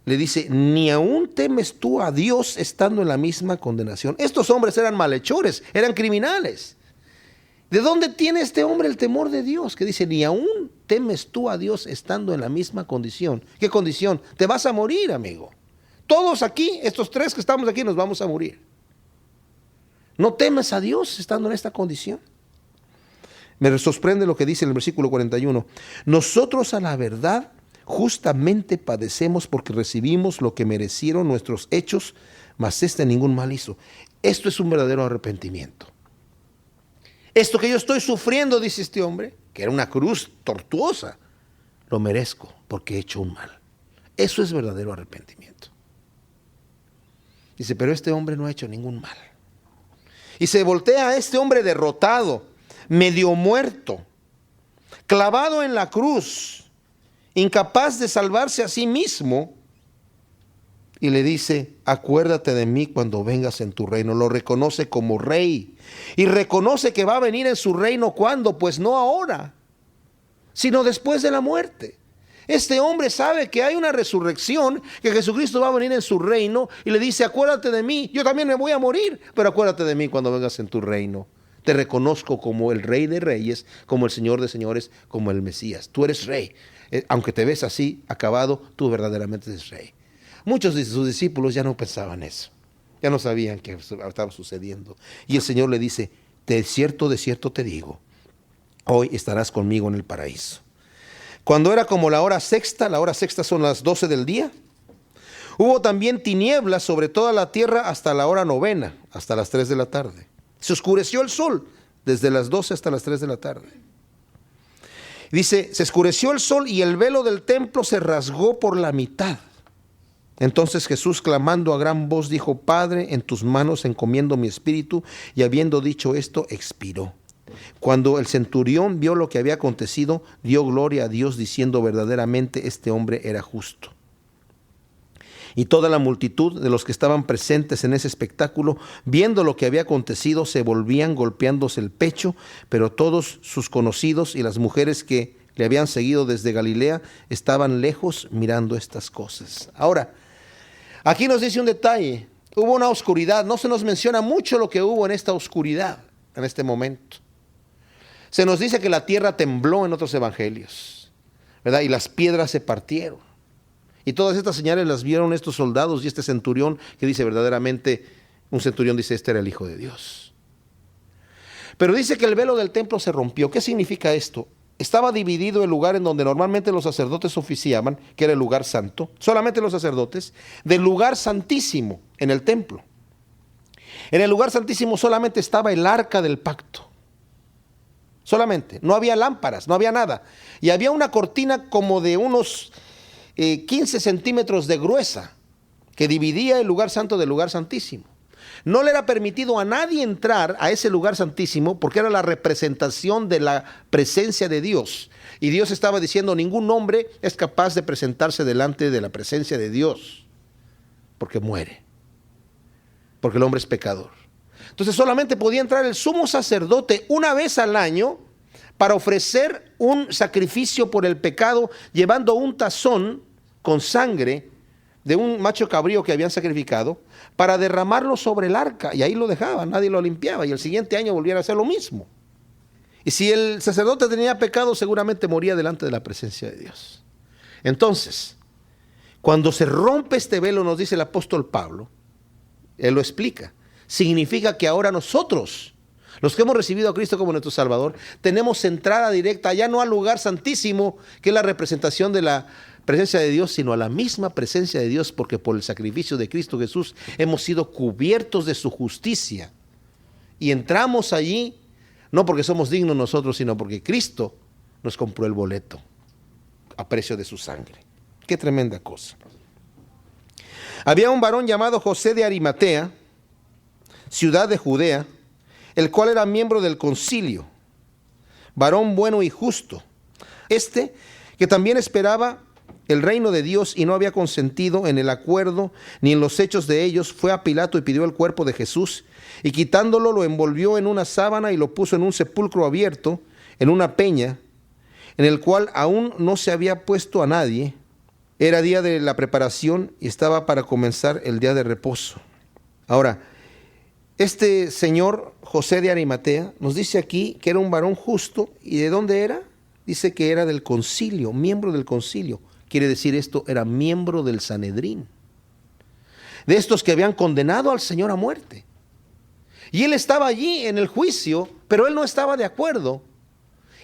le dice: ni aún temes tú a Dios estando en la misma condenación. Estos hombres eran malhechores, eran criminales. ¿De dónde tiene este hombre el temor de Dios? Que dice: ni aún temes tú a Dios estando en la misma condición. ¿Qué condición? Te vas a morir, amigo. Todos aquí, estos tres que estamos aquí, nos vamos a morir. ¿No temes a Dios estando en esta condición? Me sorprende lo que dice en el versículo 41. Nosotros a la verdad justamente padecemos porque recibimos lo que merecieron nuestros hechos, mas este ningún mal hizo. Esto es un verdadero arrepentimiento. Esto que yo estoy sufriendo, dice este hombre, que era una cruz tortuosa, lo merezco porque he hecho un mal. Eso es verdadero arrepentimiento. Dice: pero este hombre no ha hecho ningún mal. Y se voltea a este hombre derrotado, medio muerto, clavado en la cruz, incapaz de salvarse a sí mismo, y le dice: acuérdate de mí cuando vengas en tu reino. Lo reconoce como rey y reconoce que va a venir en su reino. ¿Cuándo? Pues no ahora, sino después de la muerte. Este hombre sabe que hay una resurrección, que Jesucristo va a venir en su reino, y le dice: acuérdate de mí, yo también me voy a morir, pero acuérdate de mí cuando vengas en tu reino. Te reconozco como el Rey de Reyes, como el Señor de Señores, como el Mesías. Tú eres rey. Aunque te ves así, acabado, tú verdaderamente eres rey. Muchos de sus discípulos ya no pensaban eso, ya no sabían qué estaba sucediendo. Y el Señor le dice: de cierto te digo, hoy estarás conmigo en el paraíso. Cuando era como la hora sexta son las 12 del día, hubo también tinieblas sobre toda la tierra hasta la hora novena, hasta las 3 de la tarde. Se oscureció el sol desde las 12 hasta las 3 de la tarde. Dice, se oscureció el sol y el velo del templo se rasgó por la mitad. Entonces Jesús, clamando a gran voz, dijo: Padre, en tus manos encomiendo mi espíritu. Y habiendo dicho esto, expiró. Cuando el centurión vio lo que había acontecido, dio gloria a Dios, diciendo: verdaderamente este hombre era justo. Y toda la multitud de los que estaban presentes en ese espectáculo, viendo lo que había acontecido, se volvían golpeándose el pecho, pero todos sus conocidos y las mujeres que le habían seguido desde Galilea estaban lejos mirando estas cosas. Ahora, aquí nos dice un detalle: hubo una oscuridad. No se nos menciona mucho lo que hubo en esta oscuridad, en este momento. Se nos dice que la tierra tembló en otros evangelios, ¿verdad? Y las piedras se partieron. Y todas estas señales las vieron estos soldados y este centurión que dice verdaderamente, un centurión dice: este era el Hijo de Dios. Pero dice que el velo del templo se rompió. ¿Qué significa esto? Estaba dividido el lugar en donde normalmente los sacerdotes oficiaban, que era el lugar santo, solamente los sacerdotes, del lugar santísimo en el templo. En el lugar santísimo solamente estaba el arca del pacto. Solamente, no había lámparas, no había nada. Y había una cortina como de unos 15 centímetros de gruesa que dividía el lugar santo del lugar santísimo. No le era permitido a nadie entrar a ese lugar santísimo porque era la representación de la presencia de Dios. Y Dios estaba diciendo: ningún hombre es capaz de presentarse delante de la presencia de Dios porque muere, porque el hombre es pecador. Entonces solamente podía entrar el sumo sacerdote una vez al año para ofrecer un sacrificio por el pecado, llevando un tazón con sangre de un macho cabrío que habían sacrificado, para derramarlo sobre el arca, y ahí lo dejaban, nadie lo limpiaba, y el siguiente año volviera a hacer lo mismo. Y si el sacerdote tenía pecado, seguramente moría delante de la presencia de Dios. Entonces, cuando se rompe este velo, nos dice el apóstol Pablo, él lo explica, significa que ahora nosotros, los que hemos recibido a Cristo como nuestro Salvador, tenemos entrada directa, ya no al lugar santísimo, que es la representación de la presencia de Dios, sino a la misma presencia de Dios, porque por el sacrificio de Cristo Jesús hemos sido cubiertos de su justicia. Y entramos allí, no porque somos dignos nosotros, sino porque Cristo nos compró el boleto a precio de su sangre. Qué tremenda cosa. Había un varón llamado José de Arimatea, ciudad de Judea, el cual era miembro del concilio, varón bueno y justo. Que también esperaba el reino de Dios y no había consentido en el acuerdo ni en los hechos de ellos, fue a Pilato y pidió el cuerpo de Jesús, y quitándolo lo envolvió en una sábana y lo puso en un sepulcro abierto, en una peña, en el cual aún no se había puesto a nadie. Era día de la preparación y estaba para comenzar el día de reposo. Ahora, este señor José de Arimatea nos dice aquí que era un varón justo. ¿Y de dónde era? Dice que era del concilio, miembro del concilio. Quiere decir esto, era miembro del Sanedrín, de estos que habían condenado al Señor a muerte. Y él estaba allí en el juicio, pero él no estaba de acuerdo.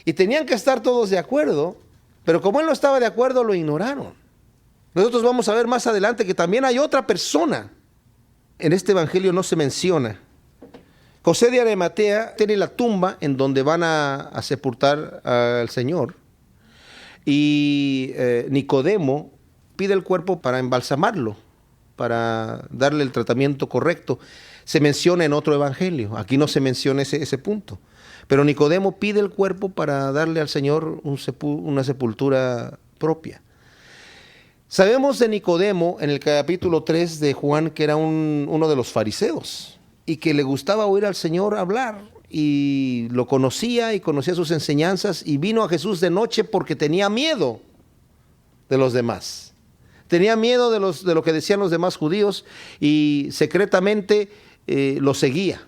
Y tenían que estar todos de acuerdo, pero como él no estaba de acuerdo, lo ignoraron. Nosotros vamos a ver más adelante que también hay otra persona. En este evangelio no se menciona. José de Arimatea tiene la tumba en donde van a sepultar al Señor. Y Nicodemo pide el cuerpo para embalsamarlo, para darle el tratamiento correcto. Se menciona en otro evangelio, aquí no se menciona ese punto. Pero Nicodemo pide el cuerpo para darle al Señor una sepultura propia. Sabemos de Nicodemo en el capítulo 3 de Juan que era uno de los fariseos y que le gustaba oír al Señor hablar. Y lo conocía y conocía sus enseñanzas, y vino a Jesús de noche porque tenía miedo de los demás. Tenía miedo de lo que decían los demás judíos, y secretamente lo seguía.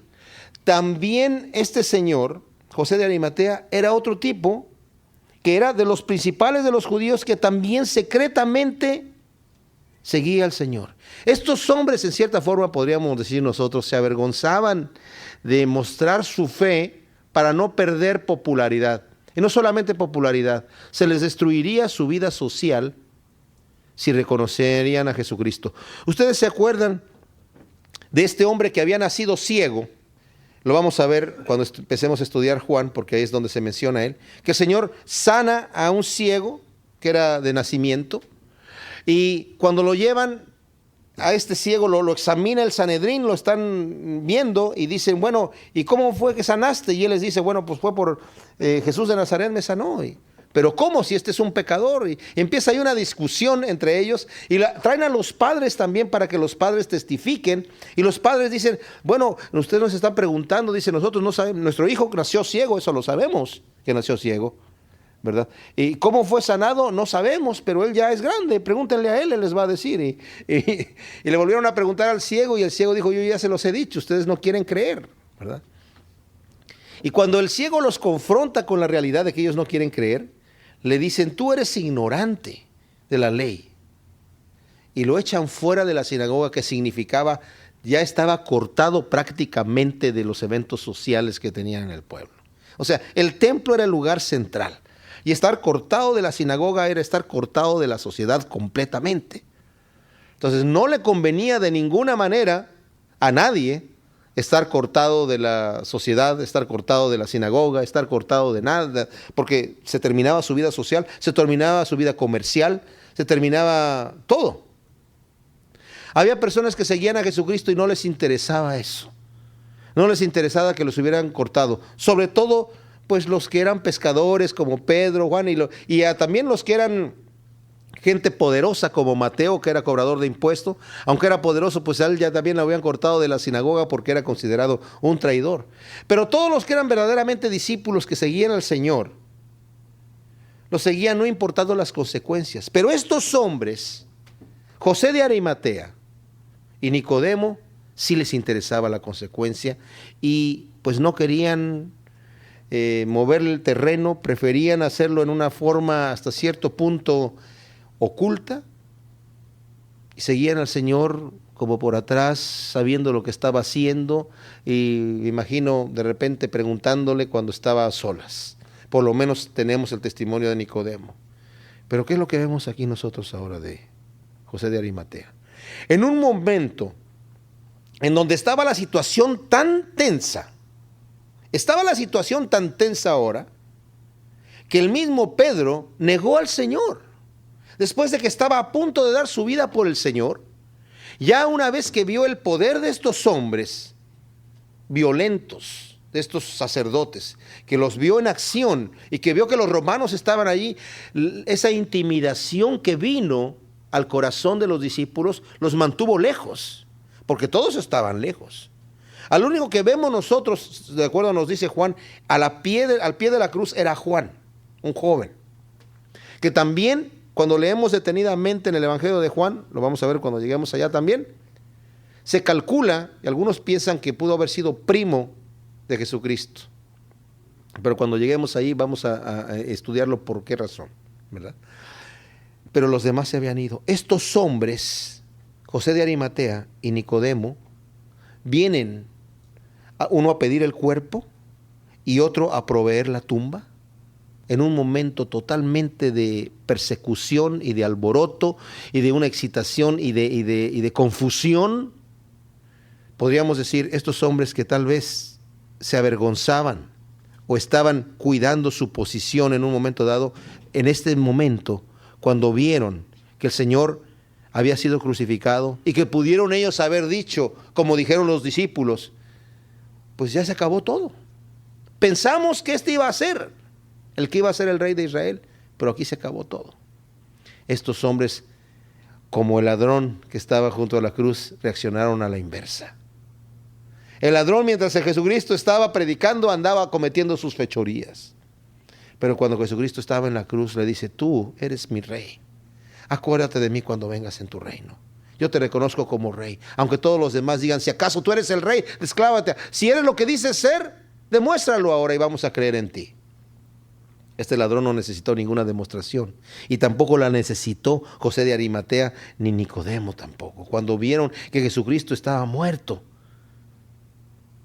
También este señor, José de Arimatea, era otro tipo que era de los principales de los judíos, que también secretamente seguía al Señor. Estos hombres, en cierta forma, podríamos decir nosotros, se avergonzaban de mostrar su fe para no perder popularidad. Y no solamente popularidad, se les destruiría su vida social si reconocerían a Jesucristo. ¿Ustedes se acuerdan de este hombre que había nacido ciego? Lo vamos a ver cuando empecemos a estudiar Juan, porque ahí es donde se menciona él, que el Señor sana a un ciego que era de nacimiento, y cuando lo llevan a este ciego, lo examina el Sanedrín, lo están viendo y dicen, bueno, ¿y cómo fue que sanaste? Y él les dice, bueno, pues fue por Jesús de Nazaret me sanó. Pero ¿cómo si este es un pecador? Y empieza ahí una discusión entre ellos y traen a los padres también para que los padres testifiquen. Y los padres dicen, bueno, ustedes nos están preguntando, dice, nosotros no sabemos, nuestro hijo nació ciego, eso lo sabemos, que nació ciego, ¿verdad? ¿Y cómo fue sanado? No sabemos, pero él ya es grande, pregúntenle a él, él les va a decir. Y le volvieron a preguntar al ciego y el ciego dijo, yo ya se los he dicho, ustedes no quieren creer, ¿verdad? Y cuando el ciego los confronta con la realidad de que ellos no quieren creer, le dicen, tú eres ignorante de la ley. Y lo echan fuera de la sinagoga, que significaba, ya estaba cortado prácticamente de los eventos sociales que tenían en el pueblo. O sea, el templo era el lugar central. Y estar cortado de la sinagoga era estar cortado de la sociedad completamente. Entonces no le convenía de ninguna manera a nadie estar cortado de la sociedad, estar cortado de la sinagoga, estar cortado de nada, porque se terminaba su vida social, se terminaba su vida comercial, se terminaba todo. Había personas que seguían a Jesucristo y no les interesaba eso. No les interesaba que los hubieran cortado. Sobre todo, pues los que eran pescadores como Pedro, Juan y también los que eran gente poderosa como Mateo, que era cobrador de impuestos. Aunque era poderoso, pues a él ya también lo habían cortado de la sinagoga porque era considerado un traidor. Pero todos los que eran verdaderamente discípulos que seguían al Señor, lo seguían no importando las consecuencias. Pero estos hombres, José de Arimatea y Nicodemo, sí les interesaba la consecuencia y pues no querían mover el terreno, preferían hacerlo en una forma hasta cierto punto oculta, y seguían al Señor como por atrás, sabiendo lo que estaba haciendo, y me imagino de repente preguntándole cuando estaba a solas. Por lo menos tenemos el testimonio de Nicodemo. Pero ¿qué es lo que vemos aquí nosotros ahora de José de Arimatea? En un momento en donde estaba la situación tan tensa, ahora, que el mismo Pedro negó al Señor. Después de que estaba a punto de dar su vida por el Señor, ya una vez que vio el poder de estos hombres violentos, de estos sacerdotes, que los vio en acción y que vio que los romanos estaban allí, esa intimidación que vino al corazón de los discípulos los mantuvo lejos, porque todos estaban lejos. Al único que vemos nosotros, de acuerdo nos dice Juan, al pie de la cruz era Juan, un joven, que también cuando leemos detenidamente en el Evangelio de Juan, lo vamos a ver cuando lleguemos allá también, se calcula, y algunos piensan que pudo haber sido primo de Jesucristo, pero cuando lleguemos ahí vamos a estudiarlo por qué razón, ¿verdad? Pero los demás se habían ido. Estos hombres, José de Arimatea y Nicodemo, vienen uno a pedir el cuerpo y otro a proveer la tumba, en un momento totalmente de persecución y de alboroto y de una excitación y de confusión. Podríamos decir, estos hombres que tal vez se avergonzaban o estaban cuidando su posición en un momento dado, en este momento, cuando vieron que el Señor había sido crucificado y que pudieron ellos haber dicho, como dijeron los discípulos, pues ya se acabó todo. Pensamos que este iba a ser el que iba a ser el rey de Israel, pero aquí se acabó todo. Estos hombres, como el ladrón que estaba junto a la cruz, reaccionaron a la inversa. El ladrón, mientras Jesucristo estaba predicando, andaba cometiendo sus fechorías. Pero cuando Jesucristo estaba en la cruz, le dice, tú eres mi rey. Acuérdate de mí cuando vengas en tu reino. Yo te reconozco como rey. Aunque todos los demás digan, si acaso tú eres el rey, desclávate. Si eres lo que dices ser, demuéstralo ahora y vamos a creer en ti. Este ladrón no necesitó ninguna demostración y tampoco la necesitó José de Arimatea ni Nicodemo tampoco. Cuando vieron que Jesucristo estaba muerto,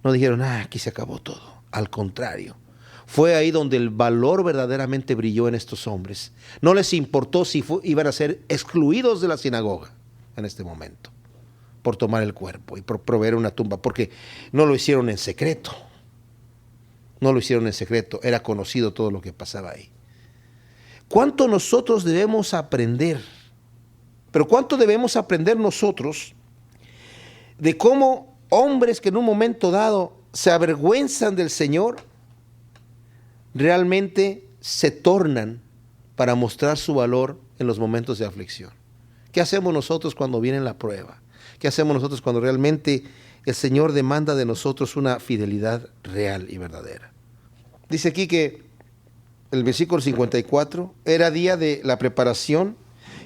no dijeron, aquí se acabó todo. Al contrario, fue ahí donde el valor verdaderamente brilló en estos hombres. No les importó si iban a ser excluidos de la sinagoga en este momento por tomar el cuerpo y por proveer una tumba, porque no lo hicieron en secreto. No lo hicieron en secreto, era conocido todo lo que pasaba ahí. ¿Cuánto nosotros debemos aprender? Pero ¿cuánto debemos aprender nosotros de cómo hombres que en un momento dado se avergüenzan del Señor, realmente se tornan para mostrar su valor en los momentos de aflicción? ¿Qué hacemos nosotros cuando viene la prueba? ¿Qué hacemos nosotros cuando realmente el Señor demanda de nosotros una fidelidad real y verdadera? Dice aquí que el versículo 54, era día de la preparación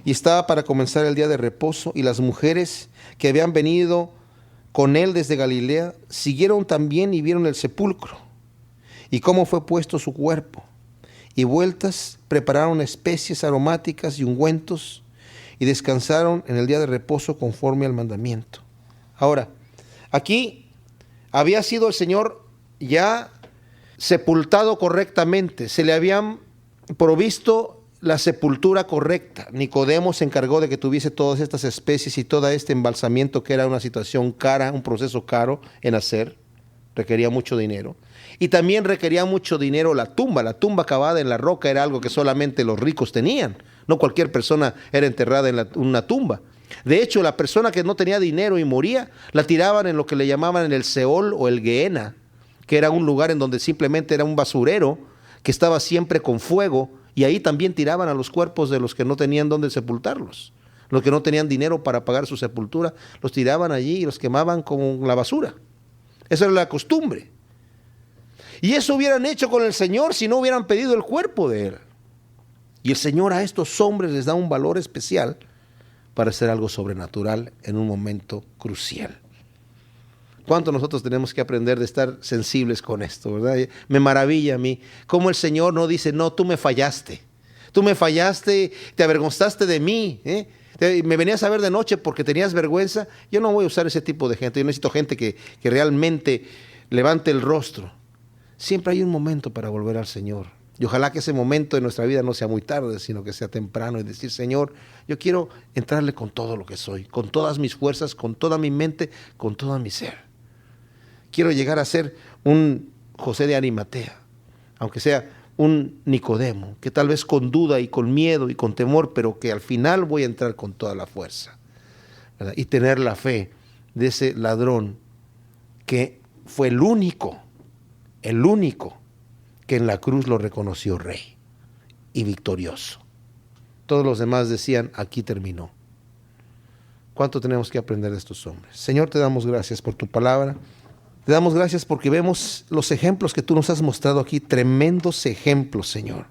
y estaba para comenzar el día de reposo, y las mujeres que habían venido con él desde Galilea siguieron también y vieron el sepulcro y cómo fue puesto su cuerpo, y vueltas prepararon especies aromáticas y ungüentos y descansaron en el día de reposo conforme al mandamiento. Ahora, aquí había sido el Señor ya sepultado correctamente, se le habían provisto la sepultura correcta. Nicodemo se encargó de que tuviese todas estas especies y todo este embalsamiento, que era una situación cara, un proceso caro en hacer, requería mucho dinero. Y también requería mucho dinero la tumba cavada en la roca era algo que solamente los ricos tenían. No cualquier persona era enterrada en una tumba. De hecho, la persona que no tenía dinero y moría, la tiraban en lo que le llamaban el Seol o el Gehenna, que era un lugar en donde simplemente era un basurero que estaba siempre con fuego, y ahí también tiraban a los cuerpos de los que no tenían dónde sepultarlos. Los que no tenían dinero para pagar su sepultura, los tiraban allí y los quemaban como la basura. Esa era la costumbre. Y eso hubieran hecho con el Señor si no hubieran pedido el cuerpo de Él. Y el Señor a estos hombres les da un valor especial para hacer algo sobrenatural en un momento crucial. ¿Cuánto nosotros tenemos que aprender de estar sensibles con esto, verdad? Me maravilla a mí cómo el Señor no dice, no, tú me fallaste, te avergonzaste de mí, me venías a ver de noche porque tenías vergüenza. Yo no voy a usar ese tipo de gente, yo necesito gente que realmente levante el rostro. Siempre hay un momento para volver al Señor. Y ojalá que ese momento de nuestra vida no sea muy tarde, sino que sea temprano, y decir, Señor, yo quiero entrarle con todo lo que soy, con todas mis fuerzas, con toda mi mente, con todo mi ser. Quiero llegar a ser un José de Arimatea, aunque sea un Nicodemo, que tal vez con duda y con miedo y con temor, pero que al final voy a entrar con toda la fuerza, ¿verdad? Y tener la fe de ese ladrón que fue el único que en la cruz lo reconoció rey y victorioso. Todos los demás decían, aquí terminó. ¿Cuánto tenemos que aprender de estos hombres? Señor, te damos gracias por tu palabra. Te damos gracias porque vemos los ejemplos que tú nos has mostrado aquí, tremendos ejemplos, Señor.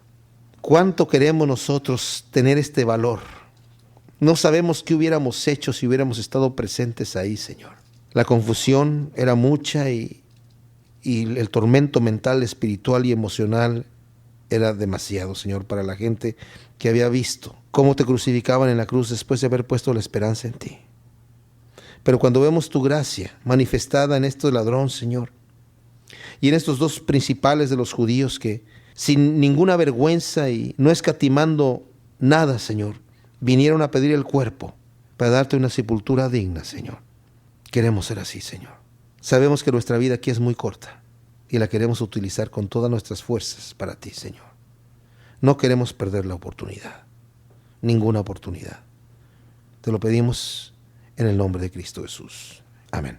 ¿Cuánto queremos nosotros tener este valor? No sabemos qué hubiéramos hecho si hubiéramos estado presentes ahí, Señor. La confusión era mucha y el tormento mental, espiritual y emocional era demasiado, Señor, para la gente que había visto cómo te crucificaban en la cruz después de haber puesto la esperanza en ti. Pero cuando vemos tu gracia manifestada en este ladrón, Señor, y en estos dos principales de los judíos que sin ninguna vergüenza y no escatimando nada, Señor, vinieron a pedir el cuerpo para darte una sepultura digna, Señor. Queremos ser así, Señor. Sabemos que nuestra vida aquí es muy corta y la queremos utilizar con todas nuestras fuerzas para ti, Señor. No queremos perder la oportunidad, ninguna oportunidad. Te lo pedimos en el nombre de Cristo Jesús. Amén.